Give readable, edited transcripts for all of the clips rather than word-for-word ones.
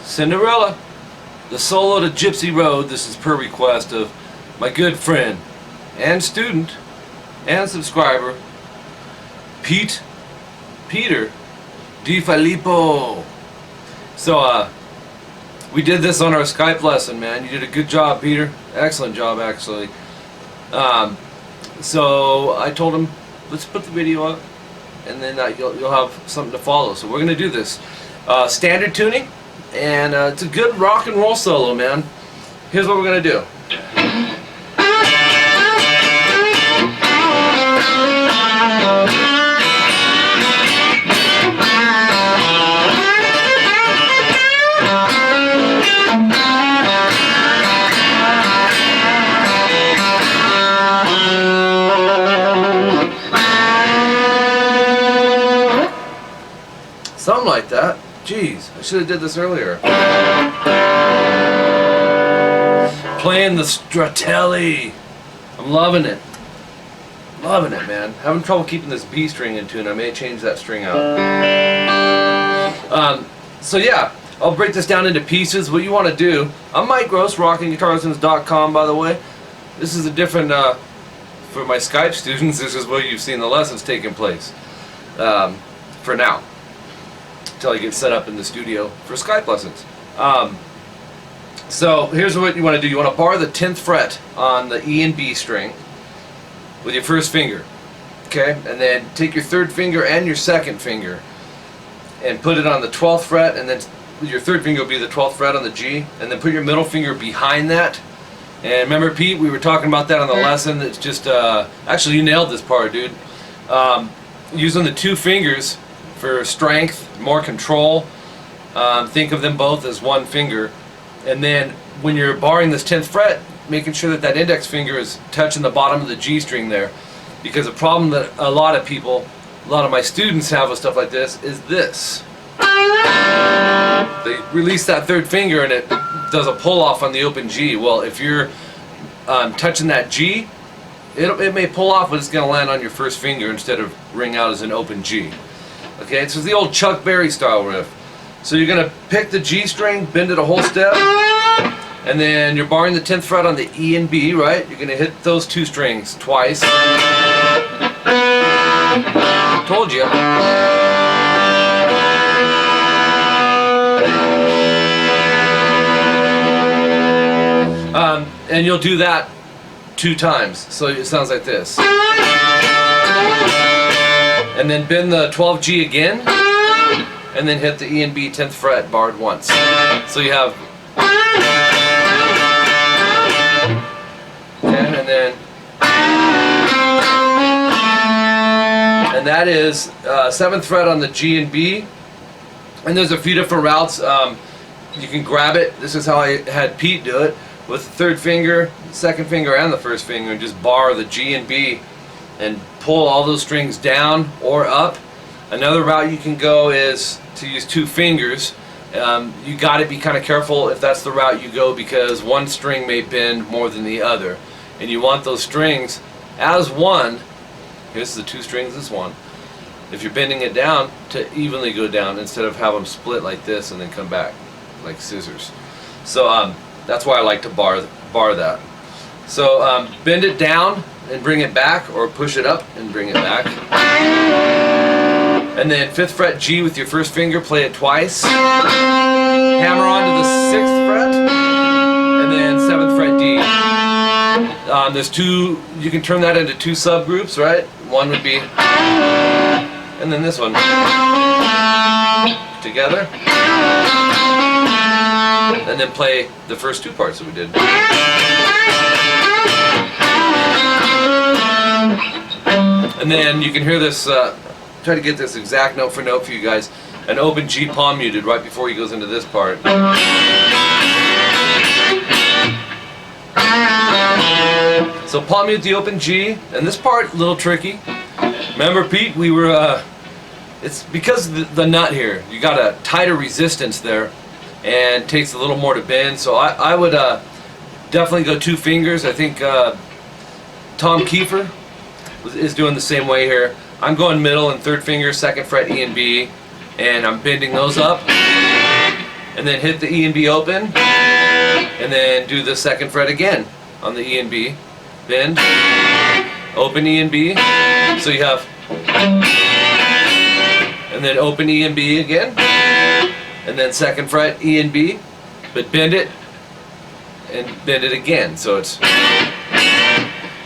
Cinderella, the solo to Gypsy Road. This is per request of my good friend and student and subscriber, Peter Di Filippo. So we did this on our Skype lesson, man. You did a good job, Peter. Excellent job, actually. So I told him, let's put the video up, and then you'll have something to follow. So we're gonna do this standard tuning, and it's a good rock and roll solo, man. Here's what we're gonna do. Something like that. Jeez, I should have did this earlier. Playing the Stratelli. I'm loving it. Loving it, man. Having trouble keeping this B string in tune. I may change that string out. So yeah, I'll break this down into pieces. What you want to do, I'm Mike Gross, rockinguitarlessons.com, by the way. This is a different, for my Skype students, this is where you've seen the lessons taking place. For now. Until I get set up in the studio for Skype lessons. So here's what you want to do. You want to bar the 10th fret on the E and B string with your first finger. Okay? And then take your third finger and your second finger and put it on the 12th fret, and then your third finger will be the 12th fret on the G, and then put your middle finger behind that. And remember, Pete, we were talking about that on the lesson. It's just, actually you nailed this part, dude. Using the two fingers for strength, more control. Think of them both as one finger, and then when you're barring this 10th fret, making sure that that index finger is touching the bottom of the G string there, because a problem that a lot of my students have with stuff like this is this. They release that third finger and it does a pull off on the open G. Well, if you're touching that G, it may pull off, but it's going to land on your first finger instead of ring out as an open G. Okay, it's the old Chuck Berry style riff. So you're going to pick the G string, bend it a whole step, and then you're barring the 10th fret on the E and B, right? You're going to hit those two strings twice. Told you. And you'll do that 2 times. So it sounds like this. And then bend the 12 G again, and then hit the E and B 10th fret barred once. So you have, and that is 7th fret on the G and B. And there's a few different routes. You can grab it. This is how I had Pete do it, with the third finger, second finger, and the first finger, and just bar the G and B and pull all those strings down or up. Another route you can go is to use 2 fingers. You got to be kind of careful if that's the route you go, because one string may bend more than the other, and you want those strings as one. Here's the 2 strings as one. If you're bending it down, to evenly go down instead of have them split like this and then come back like scissors. So that's why I like to bar that. So bend it down and bring it back, or push it up and bring it back. And then 5th fret G with your first finger, play it twice. Hammer on to the 6th fret, and then 7th fret D. There's 2, you can turn that into 2 subgroups, right? One would be, and then this one. Together. And then play the first 2 parts that we did. And then you can hear this, try to get this exact note for note for you guys. An open G palm muted right before he goes into this part. So palm mute the open G, and this part a little tricky. Remember, Pete, we were, it's because the nut here, you got a tighter resistance there, and it takes a little more to bend. So I would definitely go 2 fingers. I think Tom Kiefer is doing the same way here. I'm going middle and 3rd finger, 2nd fret E and B, and I'm bending those up. and then hit the E and B open, and then do the 2nd fret again on the E and B. Bend, open E and B, so you have, and then open E and B again, and then 2nd fret E and B, but bend it and bend it again. So it's,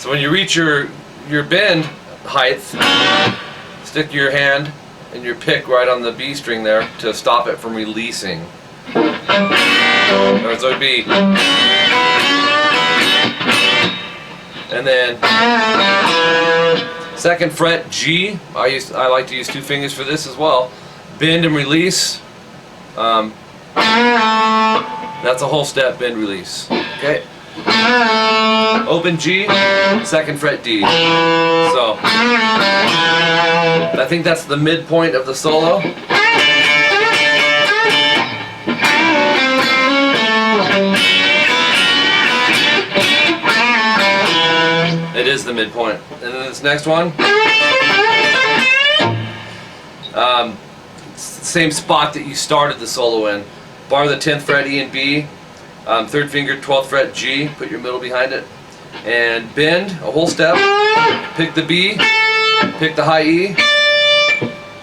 so when you reach your bend height, stick your hand and your pick right on the B string there to stop it from releasing. Or so it'd be, and then 2nd fret G. I like to use 2 fingers for this as well. Bend and release. That's a whole step, bend, release. Okay. Open G, 2nd fret D. So I think that's the midpoint of the solo. It is the midpoint. And then this next one, same spot that you started the solo in. Bar the 10th fret E and B, 3rd finger 12th fret G, put your middle behind it, and bend a whole step, pick the B, pick the high E,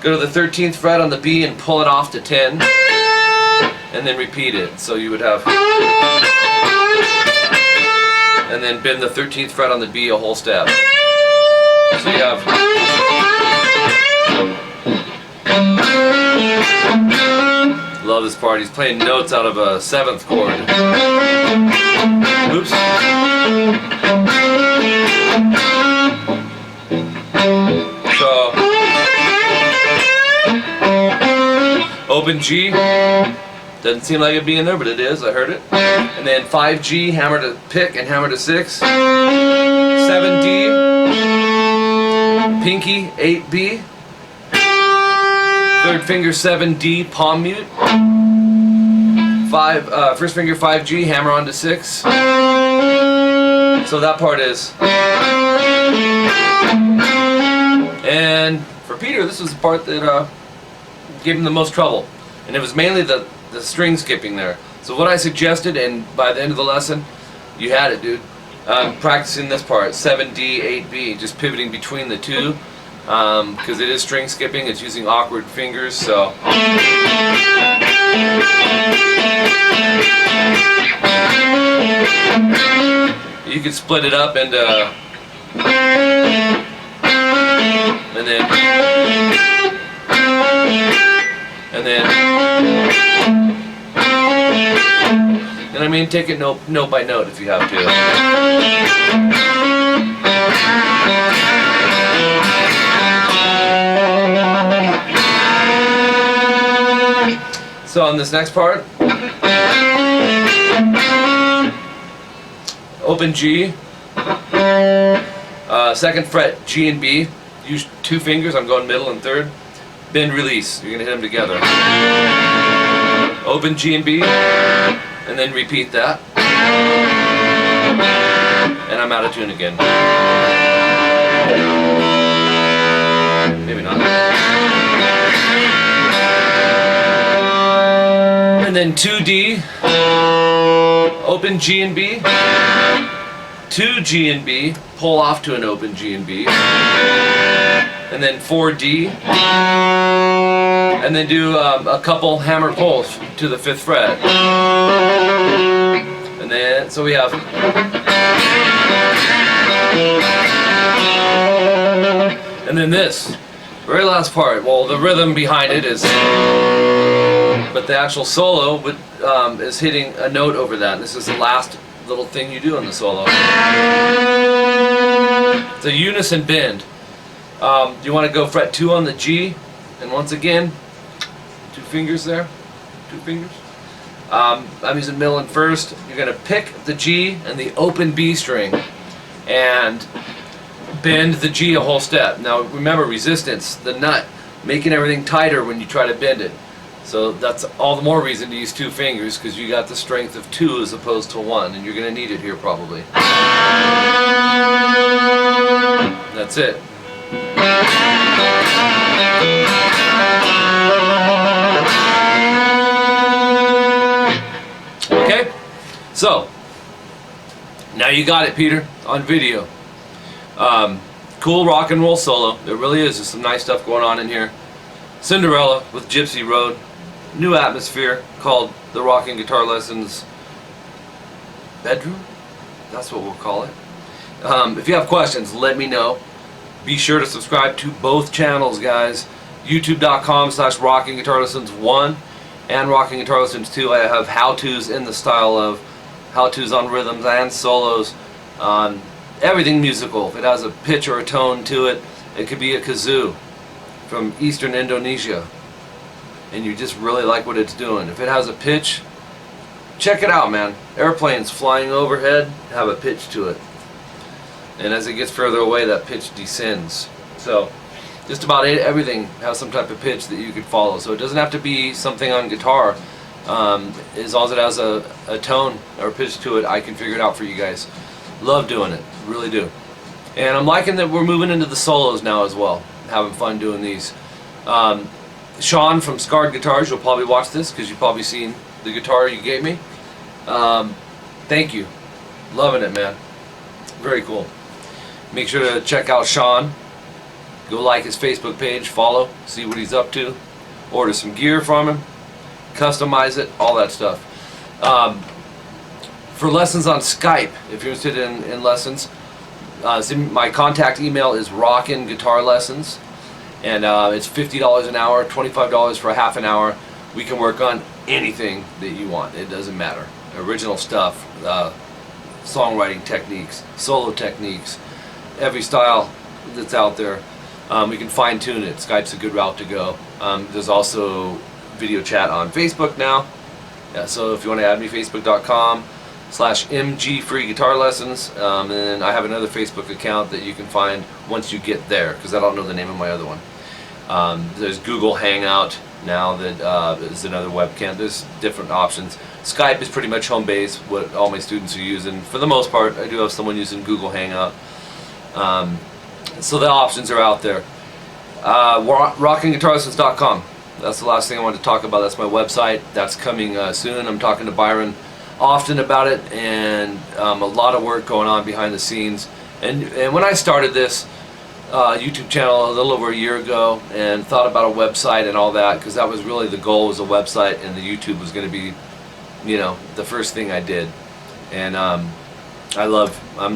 go to the 13th fret on the B and pull it off to 10, and then repeat it. So you would have, and then bend the 13th fret on the B a whole step. So you have, love this part. He's playing notes out of a 7th chord. Oops. So open G. Doesn't seem like it being there, but it is. I heard it. And then 5G, hammer to pick and hammer to 6. 7D, pinky 8B. 3rd finger 7D, palm mute. 1st finger 5G, hammer onto 6. So that part is. And for Peter, this was the part that gave him the most trouble, and it was mainly the string skipping there. So what I suggested, and by the end of the lesson, you had it, dude. Practicing this part, 7D, 8B, just pivoting between the two. Because it is string skipping, it's using awkward fingers, so you could split it up into, and then and I mean, take it note by note if you have to. So on this next part, open G, 2nd fret G and B, use 2 fingers, I'm going middle and 3rd, bend, release, you're going to hit them together. Open G and B, and then repeat that, and I'm out of tune again. Maybe not. And then 2D, open G and B, 2 G and B, pull off to an open G and B, and then 4D, and then do a couple hammer pulls to the 5th fret. And then, so we have, and then this, very last part, well, the rhythm behind it is, but the actual solo is hitting a note over that. This is the last little thing you do in the solo. It's a unison bend. You want to go fret 2 on the G, and once again, 2 fingers there, 2 fingers. I'm using middle and 1st. You're going to pick the G and the open B string, and bend the G a whole step. Now remember, resistance, the nut, making everything tighter when you try to bend it. So that's all the more reason to use 2 fingers, because you got the strength of 2 as opposed to 1, and you're going to need it here probably. That's it. So, now you got it, Peter, on video. Cool rock and roll solo. It really is. There's some nice stuff going on in here. Cinderella with Gypsy Road. New atmosphere called the Rockin Guitar Lessons bedroom. That's what we'll call it. If you have questions, let me know. Be sure to subscribe to both channels, guys. YouTube.com/RockingGuitarLessons1 and Rockin Guitar Lessons 2. I have how-tos in the style of how-tos on rhythms and solos. Everything musical. If it has a pitch or a tone to it, it could be a kazoo from Eastern Indonesia, and you just really like what it's doing. If it has a pitch, check it out, man. Airplanes flying overhead have a pitch to it, and as it gets further away, that pitch descends. So just about everything has some type of pitch that you could follow. So it doesn't have to be something on guitar. As long as it has a tone or a pitch to it, I can figure it out for you guys. Love doing it, really do. And I'm liking that we're moving into the solos now as well. Having fun doing these. Sean from Schecter Guitars, you'll probably watch this because you've probably seen the guitar you gave me. Thank you. Loving it, man. Very cool. Make sure to check out Sean. Go like his Facebook page, follow, see what he's up to. Order some gear from him. Customize it, all that stuff. For lessons on Skype, if you're interested in lessons, my contact email is rockinguitarlessons, and it's $50 an hour, $25 for a half an hour. We can work on anything that you want. It doesn't matter. Original stuff, songwriting techniques, solo techniques, every style that's out there. We can fine tune it. Skype's a good route to go. There's also video chat on Facebook now. Yeah, so if you want to add me, facebook.com/mgfreeguitarlessons, and I have another Facebook account that you can find once you get there, because I don't know the name of my other one. There's Google Hangout now that is another webcam. There's different options. Skype is pretty much home base, what all my students are using. For the most part, I do have someone using Google Hangout. So the options are out there. rockinguitarlessons.com. That's the last thing I wanted to talk about. That's my website. That's coming soon. I'm talking to Byron often about it, and a lot of work going on behind the scenes. And when I started this YouTube channel a little over a year ago and thought about a website and all that, because that was really the goal, was a website, and the YouTube was going to be, you know, the first thing I did. And I'm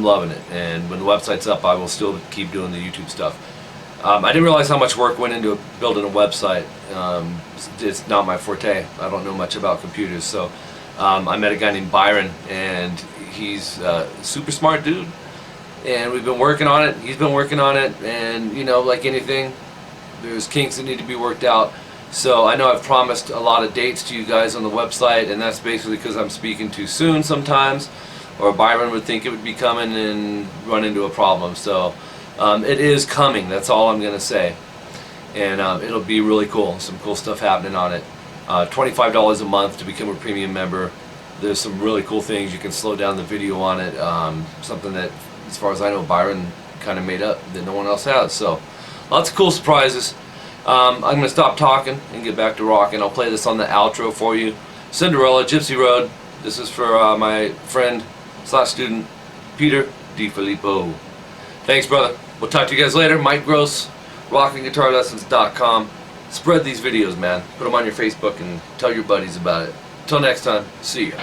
loving it. And when the website's up, I will still keep doing the YouTube stuff. I didn't realize how much work went into building a website. It's not my forte. I don't know much about computers. So I met a guy named Byron, and he's a super smart dude. And we've been working on it. He's been working on it. And, you know, like anything, there's kinks that need to be worked out. So I know I've promised a lot of dates to you guys on the website, and that's basically because I'm speaking too soon sometimes, or Byron would think it would be coming and run into a problem. So it is coming, that's all I'm going to say. And it'll be really cool. Some cool stuff happening on it. $25 a month to become a premium member. There's some really cool things. You can slow down the video on it. Something that, as far as I know, Byron kind of made up that no one else has. So lots of cool surprises. I'm going to stop talking and get back to rocking. I'll play this on the outro for you. Cinderella, Gypsy Road. This is for my friend / student, Peter DiFilippo. Thanks, brother. We'll talk to you guys later. Mike Gross, rockinguitarlessons.com. Spread these videos, man. Put them on your Facebook and tell your buddies about it. Until next time, see ya.